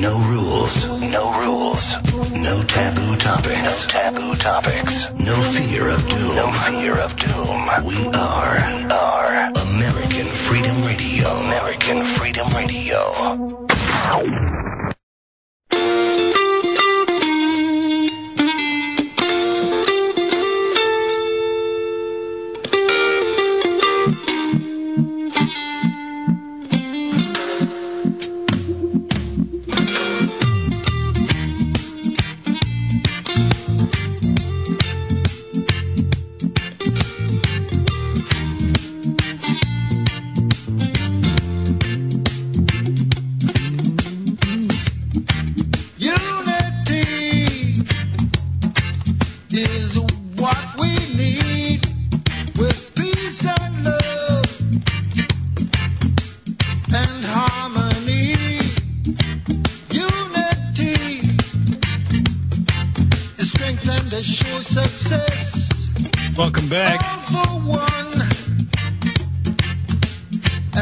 No rules. No rules. No taboo topics. No taboo topics. No fear of doom. No fear of doom. We are American Freedom Radio. American Freedom Radio.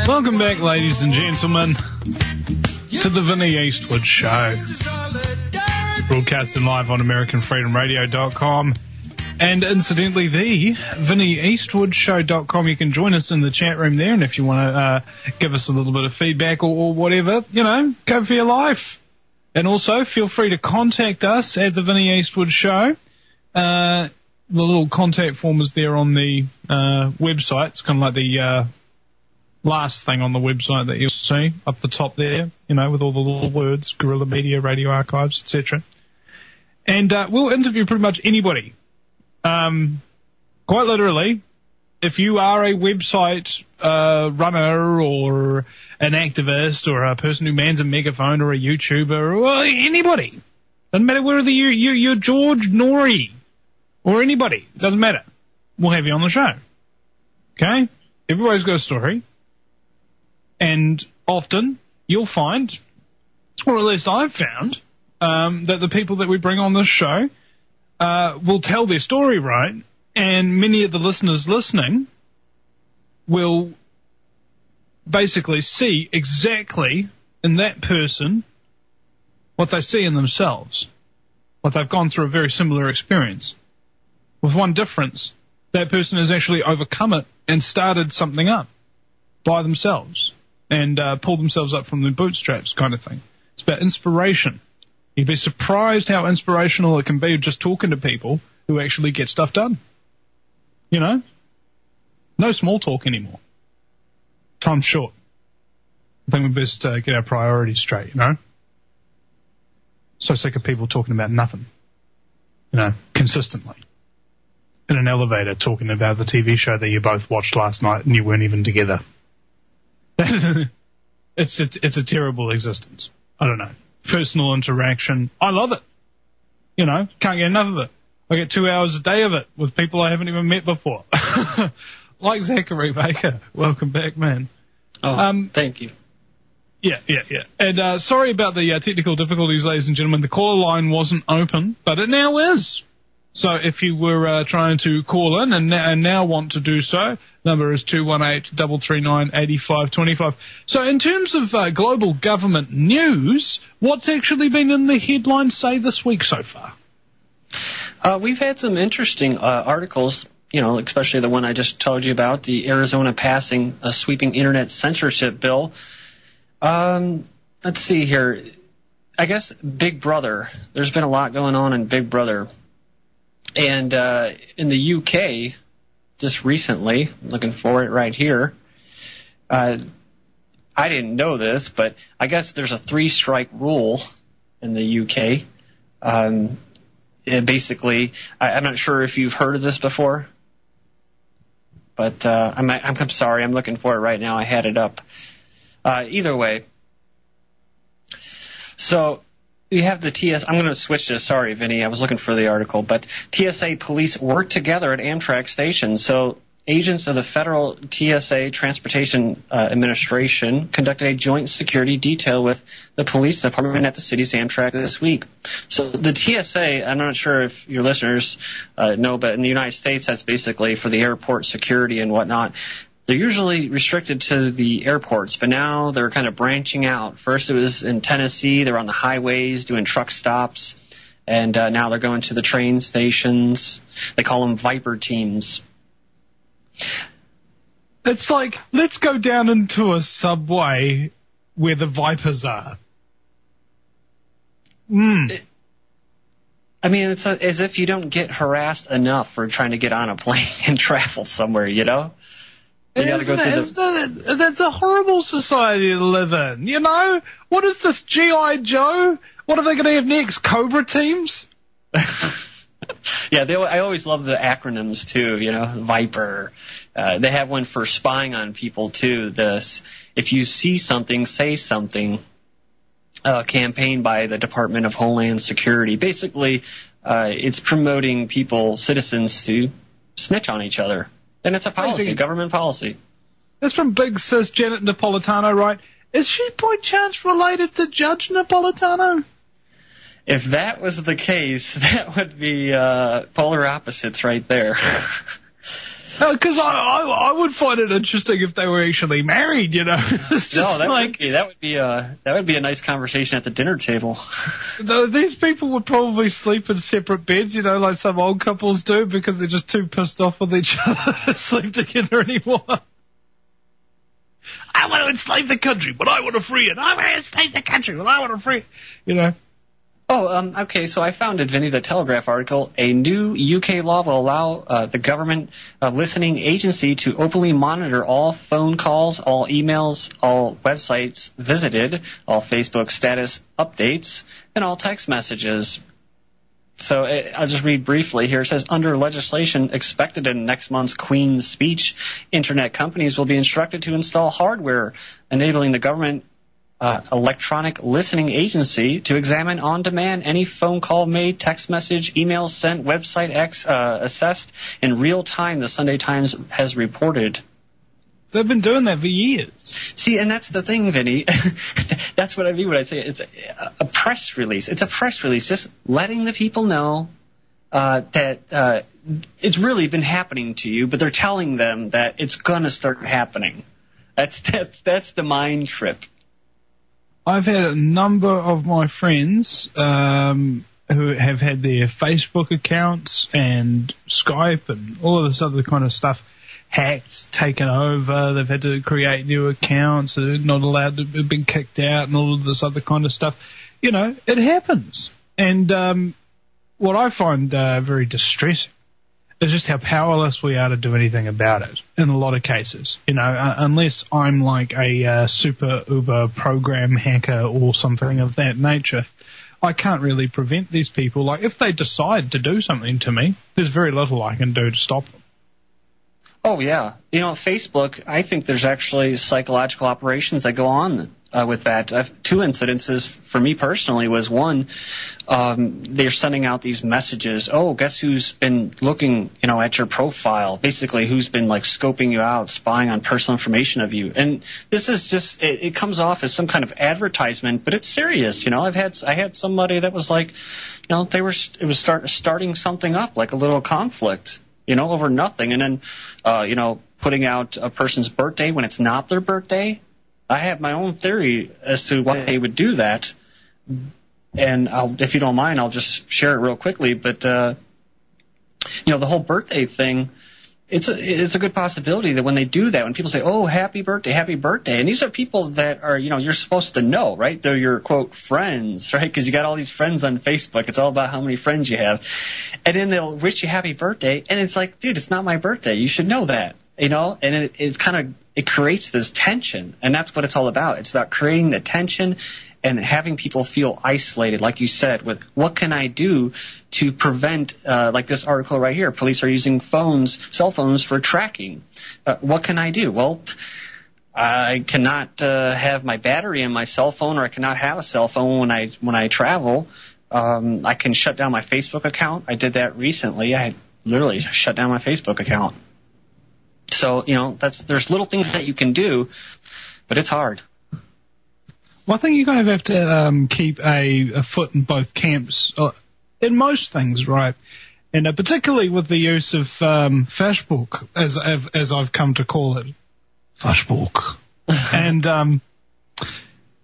Welcome back, ladies and gentlemen, to the Vinney Eastwood Show, broadcasting live on AmericanFreedomRadio.com, and incidentally, the VinneyEastwoodShow.com. You can join us in the chat room there, and if you want to give us a little bit of feedback or whatever, you know, go for your life. And also, feel free to contact us at the Vinney Eastwood Show. The little contact form is there on the website. It's kind of like the last thing on the website that you'll see up the top there, you know, with all the little words, Guerrilla Media, Radio Archives, etc. And we'll interview pretty much anybody. Quite literally, if you are a website runner or an activist or a person who mans a megaphone or a YouTuber or anybody, doesn't matter whether you're George Norrie or anybody, doesn't matter. We'll have you on the show. Okay? Everybody's got a story. And often you'll find, or at least I've found, that the people that we bring on this show will tell their story right, and many of the listeners listening will basically see exactly in that person what they see in themselves, what they've gone through a very similar experience. With one difference, that person has actually overcome it and started something up by themselves. And pull themselves up from the bootstraps kind of thing. It's about inspiration. You'd be surprised how inspirational it can be just talking to people who actually get stuff done. You know? No small talk anymore. Time's short. I think we best get our priorities straight, you know? So sick of people talking about nothing. You know, consistently. In an elevator talking about the TV show that you both watched last night and you weren't even together. It's a terrible existence. I don't know. Personal interaction. I love it. You know, can't get enough of it. I get 2 hours a day of it with people I haven't even met before. Like Zachary Baker. Welcome back, man. Oh, thank you. Yeah. And sorry about the technical difficulties, ladies and gentlemen. The caller line wasn't open, but it now is. So if you were trying to call in and now want to do so, number is 218-339-8525. So in terms of global government news, what's actually been in the headlines, say, this week so far? We've had some interesting articles, you know, especially the one I just told you about, the Arizona passing a sweeping internet censorship bill. Let's see here. I guess Big Brother. There's been a lot going on in Big Brother. And in the UK, just recently, looking for it right here, I didn't know this, but I guess there's a 3-strike rule in the UK. Basically, I'm not sure if you've heard of this before, but I'm sorry, I'm looking for it right now. I had it up. Either way, so we have the TS. I'm going to switch to, sorry, Vinny, I was looking for the article, but TSA police work together at Amtrak stations. So agents of the Federal TSA Transportation Administration conducted a joint security detail with the police department at the city's Amtrak this week. So the TSA, I'm not sure if your listeners know, but in the United States, that's basically for the airport security and whatnot. they're usually restricted to the airports, but now they're kind of branching out. First it was in Tennessee. They were on the highways doing truck stops, and now they're going to the train stations. They call them Viper teams. It's like, let's go down into a subway where the Vipers are. I mean, it's as if you don't get harassed enough for trying to get on a plane and travel somewhere, you know? You gotta go through that's a horrible society to live in, you know? What is this, G.I. Joe? What are they going to have next, Cobra teams? Yeah, I always love the acronyms, too, you know, Viper. They have one for spying on people, too. If you see something, say something. Campaign by the Department of Homeland Security. Basically, it's promoting citizens to snitch on each other. And it's a policy, government policy. That's from Big Sis Janet Napolitano, right? Is she by chance related to Judge Napolitano? If that was the case, that would be polar opposites right there. Because I would find it interesting if they were actually married, you know. That would be a nice conversation at the dinner table. These people would probably sleep in separate beds, you know, like some old couples do, because they're just too pissed off with each other to sleep together anymore. I want to enslave the country, but I want to free it. I want to enslave the country, but I want to free it. You know. Okay, so I found in Vinney the Telegraph article, a new UK law will allow the government listening agency to openly monitor all phone calls, all emails, all websites visited, all Facebook status updates, and all text messages. So I'll just read briefly here. It says, under legislation expected in next month's Queen's speech, Internet companies will be instructed to install hardware enabling the government electronic listening agency to examine on demand any phone call made, text message, email sent, website assessed in real time, the Sunday Times has reported. They've been doing that for years. See, and that's the thing, Vinney. That's what I mean when I say it's a press release. It's a press release just letting the people know that it's really been happening to you, but they're telling them that it's going to start happening. That's the mind trip. I've had a number of my friends who have had their Facebook accounts and Skype and all of this other kind of stuff hacked, taken over. They've had to create new accounts. They're not allowed to have been kicked out and all of this other kind of stuff. You know, it happens. And what I find very distressing is just how powerless we are to do anything about it in a lot of cases. You know, unless I'm like a super uber program hacker or something of that nature, I can't really prevent these people. Like, if they decide to do something to me, there's very little I can do to stop them. Oh, yeah. You know, Facebook, I think there's actually psychological operations that go on with that. Two incidences for me personally was one, they're sending out these messages. Oh, guess who's been looking, you know, at your profile? Basically, who's been like scoping you out, spying on personal information of you. And this is just, it comes off as some kind of advertisement, but it's serious. You know, I had somebody that was like, you know, it was starting something up, like a little conflict, you know, over nothing. And then, you know, putting out a person's birthday when it's not their birthday. I have my own theory as to why they would do that, and if you don't mind, I'll just share it real quickly. But you know, the whole birthday thing, it's a good possibility that when they do that, when people say, "Oh, happy birthday," and these are people that are, you know, you're supposed to know, right? They're your quote friends, right? Because you got all these friends on Facebook. It's all about how many friends you have, and then they'll wish you happy birthday, and it's like, dude, it's not my birthday. You should know that. You know, and it's kind of, it creates this tension, and that's what it's all about. It's about creating the tension and having people feel isolated, like you said, with what can I do to prevent, like this article right here, police are using cell phones for tracking. What can I do? Well, I cannot have my battery in my cell phone, or I cannot have a cell phone when I travel. I can shut down my Facebook account. I did that recently. I literally shut down my Facebook account. So, you know, there's little things that you can do, but it's hard. Well, I think you kind of have to keep a foot in both camps in most things, right? And particularly with the use of Facebook, as I've come to call it. Facebook. And,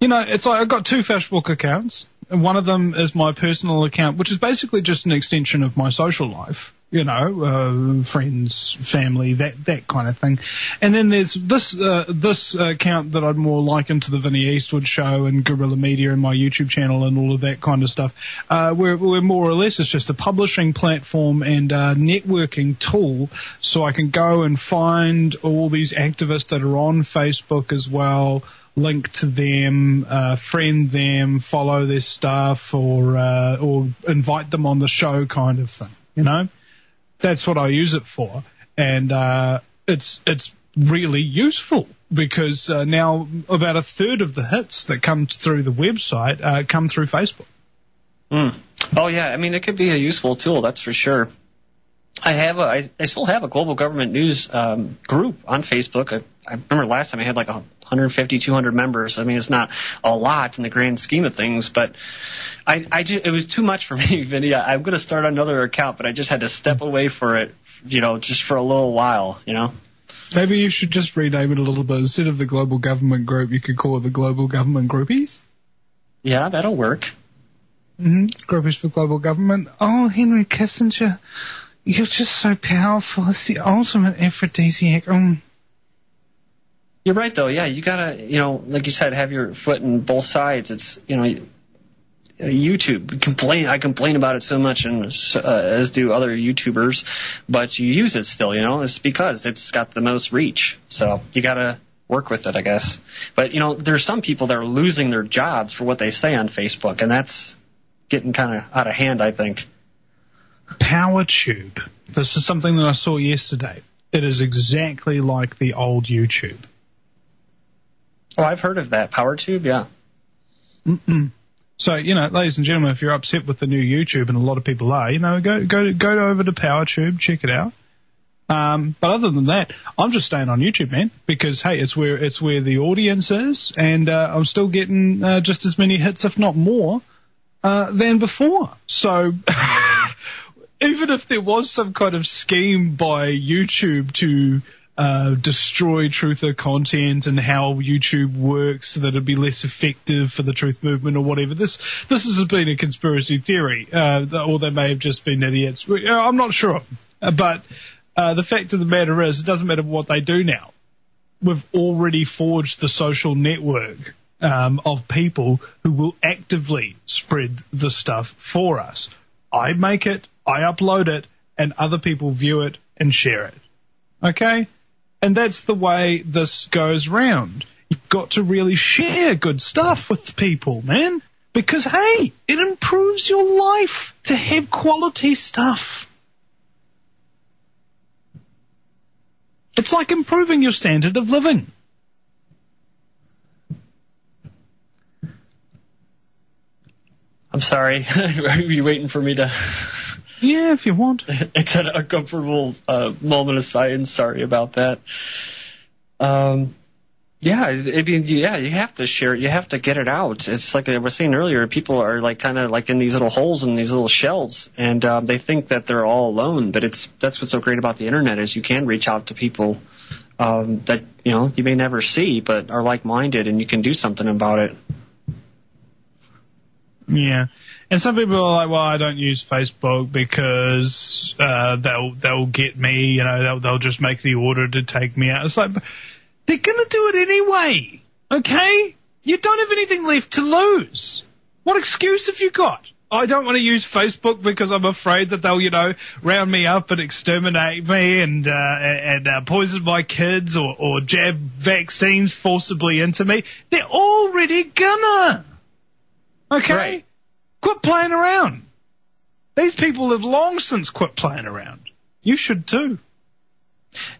it's like I've got 2 Facebook accounts. And one of them is my personal account, which is basically just an extension of my social life. Friends, family, that kind of thing. And then there's this account that I'd more liken to the Vinney Eastwood show and Guerrilla Media and my YouTube channel and all of that kind of stuff, where more or less it's just a publishing platform and a networking tool, so I can go and find all these activists that are on Facebook as well, link to them, friend them, follow their stuff, or invite them on the show kind of thing, That's what I use it for, and it's really useful because now about a third of the hits that come through the website come through Facebook. Oh yeah, I mean it could be a useful tool, that's for sure. I still have a global government news group on Facebook. I remember last time I had like 150, 200 members. I mean, it's not a lot in the grand scheme of things, but it was too much for me, Vinny. I'm going to start another account, but I just had to step away for it, just for a little while, Maybe you should just rename it a little bit. Instead of the global government group, you could call it the global government groupies. Yeah, that'll work. Groupies for global government. Oh, Henry Kissinger, you're just so powerful. It's the ultimate aphrodisiac. You're right, though. Yeah, you gotta, like you said, have your foot in both sides. It's, YouTube. I complain about it so much, and as do other YouTubers, but you use it still. It's because it's got the most reach. So you gotta work with it, I guess. But there's some people that are losing their jobs for what they say on Facebook, and that's getting kind of out of hand, I think. PowerTube. This is something that I saw yesterday. It is exactly like the old YouTube. Oh, I've heard of that. PowerTube, yeah. So, ladies and gentlemen, if you're upset with the new YouTube, and a lot of people are, go over to PowerTube, check it out. But other than that, I'm just staying on YouTube, man, because, hey, it's where the audience is, and I'm still getting just as many hits, if not more, than before. So even if there was some kind of scheme by YouTube to destroy truther content and how YouTube works so that it'd be less effective for the truth movement or whatever. This has been a conspiracy theory, or they may have just been idiots. I'm not sure. But the fact of the matter is, it doesn't matter what they do now. We've already forged the social network of people who will actively spread the stuff for us. I make it, I upload it, and other people view it and share it. Okay? And that's the way this goes round. You've got to really share good stuff with people, man. Because, hey, it improves your life to have quality stuff. It's like improving your standard of living. I'm sorry. Are you waiting for me to... Yeah, if you want. It's an uncomfortable moment of silence. Sorry about that. You have to share it. You have to get it out. It's like I was saying earlier, people are like kind of like in these little holes in these little shells, and they think that they're all alone. But that's what's so great about the internet is you can reach out to people that you may never see, but are like-minded, and you can do something about it. Yeah. And some people are like, well, I don't use Facebook because they'll get me, they'll just make the order to take me out. It's like, they're going to do it anyway, okay? You don't have anything left to lose. What excuse have you got? I don't want to use Facebook because I'm afraid that they'll, round me up and exterminate me and poison my kids or jab vaccines forcibly into me. They're already gonna. Okay? Right. Quit playing around. These people have long since quit playing around. You should too.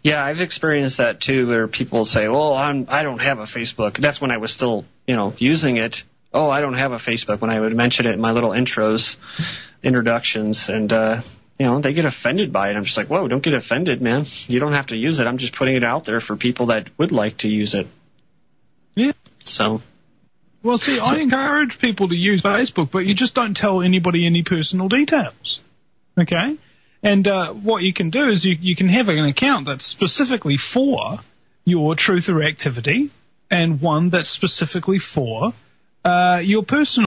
Yeah, I've experienced that too, where people say, well, I don't have a Facebook. That's when I was still, using it. Oh, I don't have a Facebook, when I would mention it in my little introductions, and, they get offended by it. I'm just like, whoa, don't get offended, man. You don't have to use it. I'm just putting it out there for people that would like to use it. Yeah. So... Well, see, I encourage people to use Facebook, but you just don't tell anybody any personal details, okay? And what you can do is you can have an account that's specifically for your truth or activity, and one that's specifically for your personal